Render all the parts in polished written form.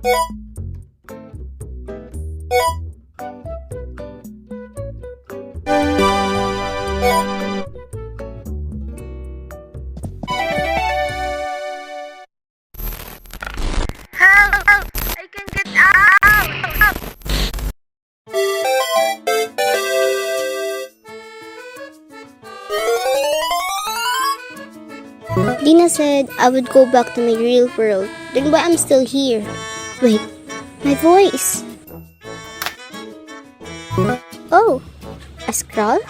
Help! I can get out! Dina said I would go back to my real world. Then why I'm still here? Wait, my voice. Oh, a scroll?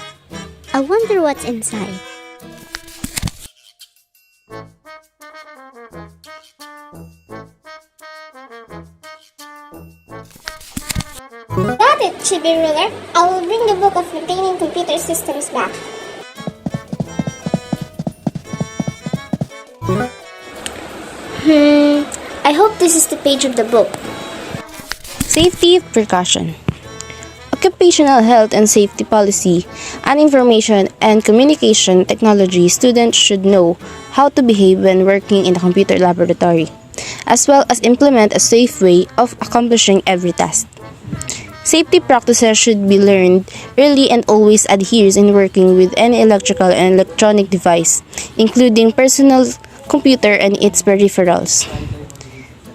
I wonder what's inside. Got it, Chibi Ruler. I will bring the book of maintaining computer systems back. I hope this is the page of the book. Safety precaution. Occupational health and safety policy, and information and communication technology students should know how to behave when working in a computer laboratory, as well as implement a safe way of accomplishing every task. Safety practices should be learned early and always adheres in working with any electrical and electronic device, including personal computer and its peripherals.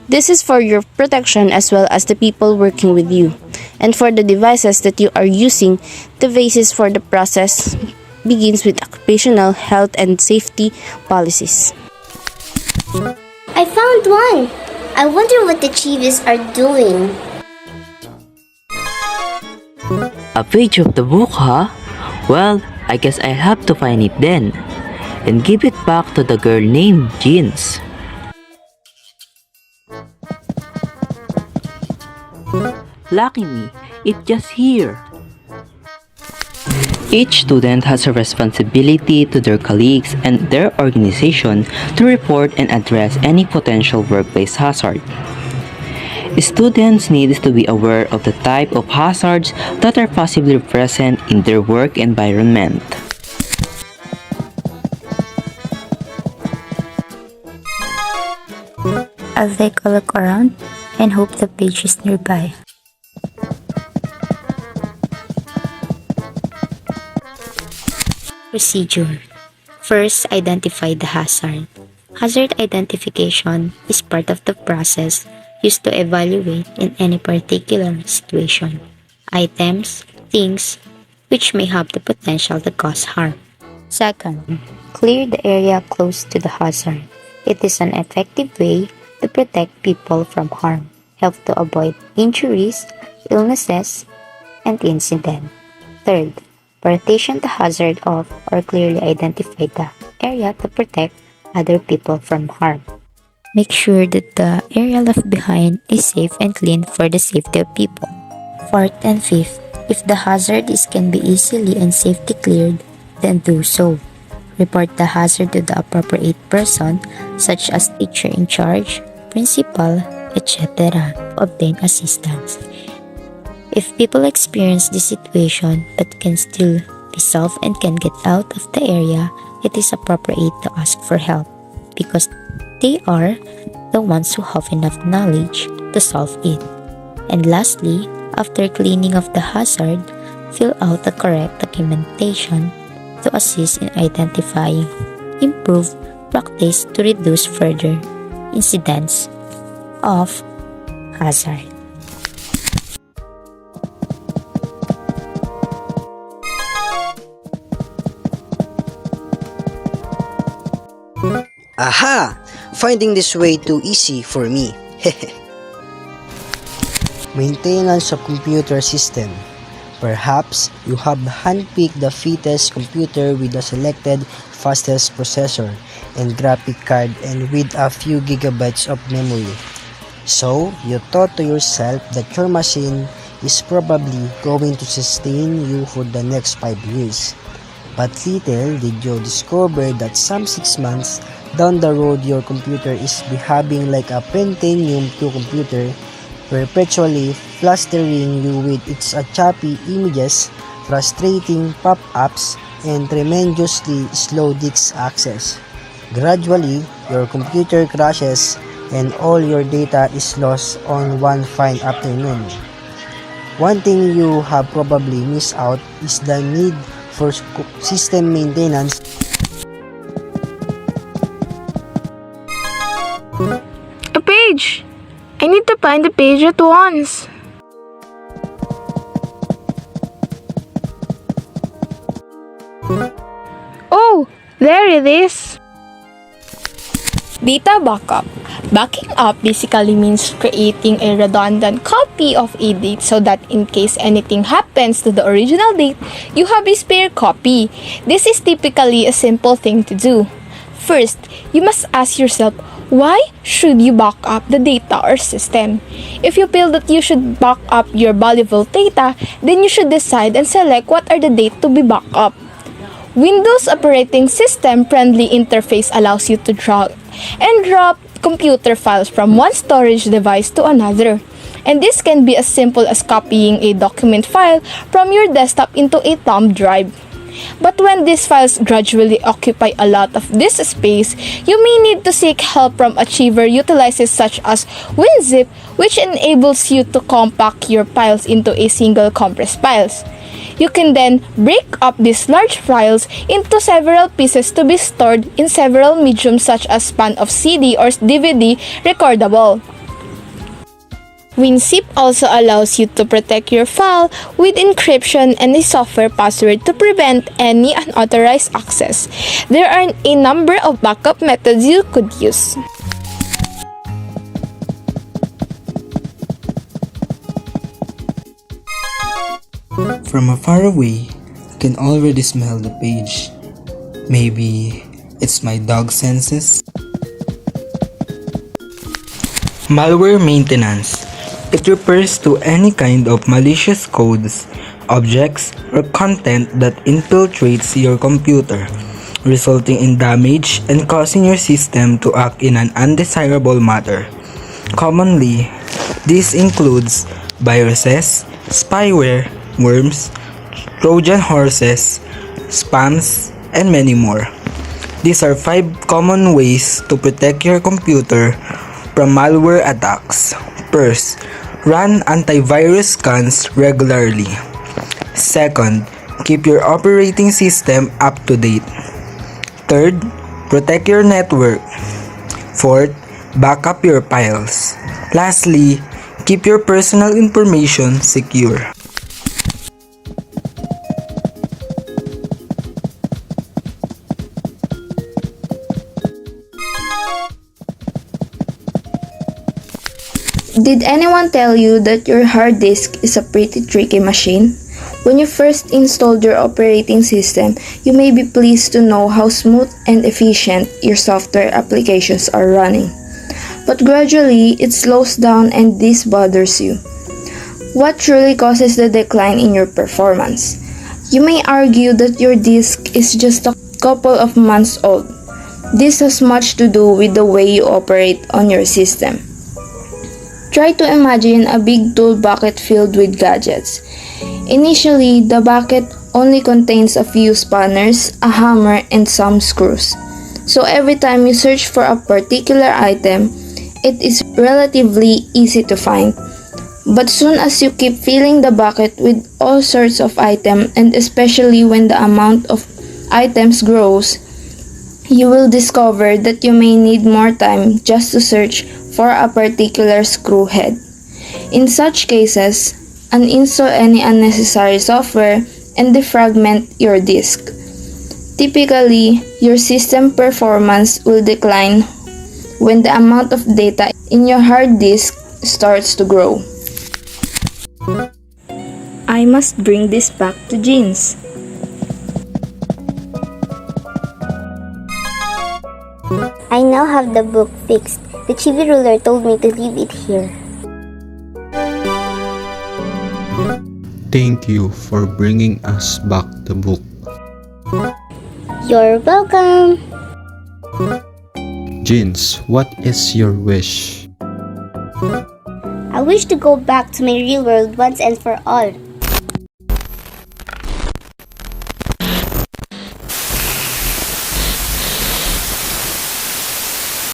This is for your protection as well as the people working with you. And for the devices that you are using, the basis for the process begins with occupational health and safety policies. I found one! I wonder what the Chivis are doing. A page of the book, huh? Well, I guess I'll have to find it then. And give it back to the girl named Jeans. Lucky me, it's just here. Each student has a responsibility to their colleagues and their organization to report and address any potential workplace hazard. Students need to be aware of the type of hazards that are possibly present in their work environment. I'll take a look around and hope the page is nearby. Procedure. First, identify the hazard. Hazard identification is part of the process used to evaluate in any particular situation items, things which may have the potential to cause harm. Second, clear the area close to the hazard. It is an effective way to protect people from harm, help to avoid injuries, illnesses, and incident. Third, partition the hazard off or clearly identify the area to protect other people from harm. Make sure that the area left behind is safe and clean for the safety of people. Fourth and fifth, if the hazard can be easily and safely cleared, then do so. Report the hazard to the appropriate person, such as teacher in charge, principal, etc., to obtain assistance. If people experience this situation but can still be solved and can get out of the area, it is appropriate to ask for help because they are the ones who have enough knowledge to solve it. And lastly, after cleaning of the hazard, fill out the correct documentation to assist in identifying, improve practice to reduce further incidents of hazard. Aha! Finding this way too easy for me. Maintenance of computer system. Perhaps you have handpicked the fittest computer with the selected fastest processor and graphic card and with a few gigabytes of memory. So, you thought to yourself that your machine is probably going to sustain you for the next 5 years. But little did you discover that some 6 months down the road your computer is behaving like a Pentium 2 computer, perpetually flustering you with its choppy images, frustrating pop-ups, and tremendously slow disk access. Gradually, your computer crashes and all your data is lost on one fine afternoon. One thing you have probably missed out is the need for system maintenance. A page! I need to find the page at once. Oh, there it is. Data backup. Backing up basically means creating a redundant copy of a date so that in case anything happens to the original date, you have a spare copy. This is typically a simple thing to do. First, you must ask yourself, why should you back up the data or system? If you feel that you should back up your valuable data, then you should decide and select what are the data to be backed up. Windows operating system friendly interface allows you to drag and drop computer files from one storage device to another. And this can be as simple as copying a document file from your desktop into a thumb drive. But when these files gradually occupy a lot of this space, you may need to seek help from Achiever utilizes such as WinZip, which enables you to compact your files into a single compressed files. You can then break up these large files into several pieces to be stored in several mediums such as span of CD or DVD recordable. WinZip also allows you to protect your file with encryption and a software password to prevent any unauthorized access. There are a number of backup methods you could use. From afar away, I can already smell the page. Maybe it's my dog senses? Malware maintenance. It refers to any kind of malicious codes, objects, or content that infiltrates your computer, resulting in damage and causing your system to act in an undesirable manner. Commonly, this includes viruses, spyware, worms, Trojan horses, spams, and many more. These are 5 common ways to protect your computer from malware attacks. First, run antivirus scans regularly. Second, keep your operating system up to date. Third, protect your network. Fourth, back up your files. Lastly, keep your personal information secure. Did anyone tell you that your hard disk is a pretty tricky machine? When you first installed your operating system, you may be pleased to know how smooth and efficient your software applications are running. But gradually, it slows down and this bothers you. What truly causes the decline in your performance? You may argue that your disk is just a couple of months old. This has much to do with the way you operate on your system. Try to imagine a big tool bucket filled with gadgets. Initially, the bucket only contains a few spanners, a hammer, and some screws. So every time you search for a particular item, it is relatively easy to find. But soon as you keep filling the bucket with all sorts of items, and especially when the amount of items grows, you will discover that you may need more time just to search for a particular screw head. In such cases, uninstall any unnecessary software and defragment your disk. Typically, your system performance will decline when the amount of data in your hard disk starts to grow. I must bring this back to Jeans. I now have the book fixed. The chibi ruler told me to leave it here. Thank you for bringing us back the book. You're welcome. Jeans, what is your wish? I wish to go back to my real world once and for all.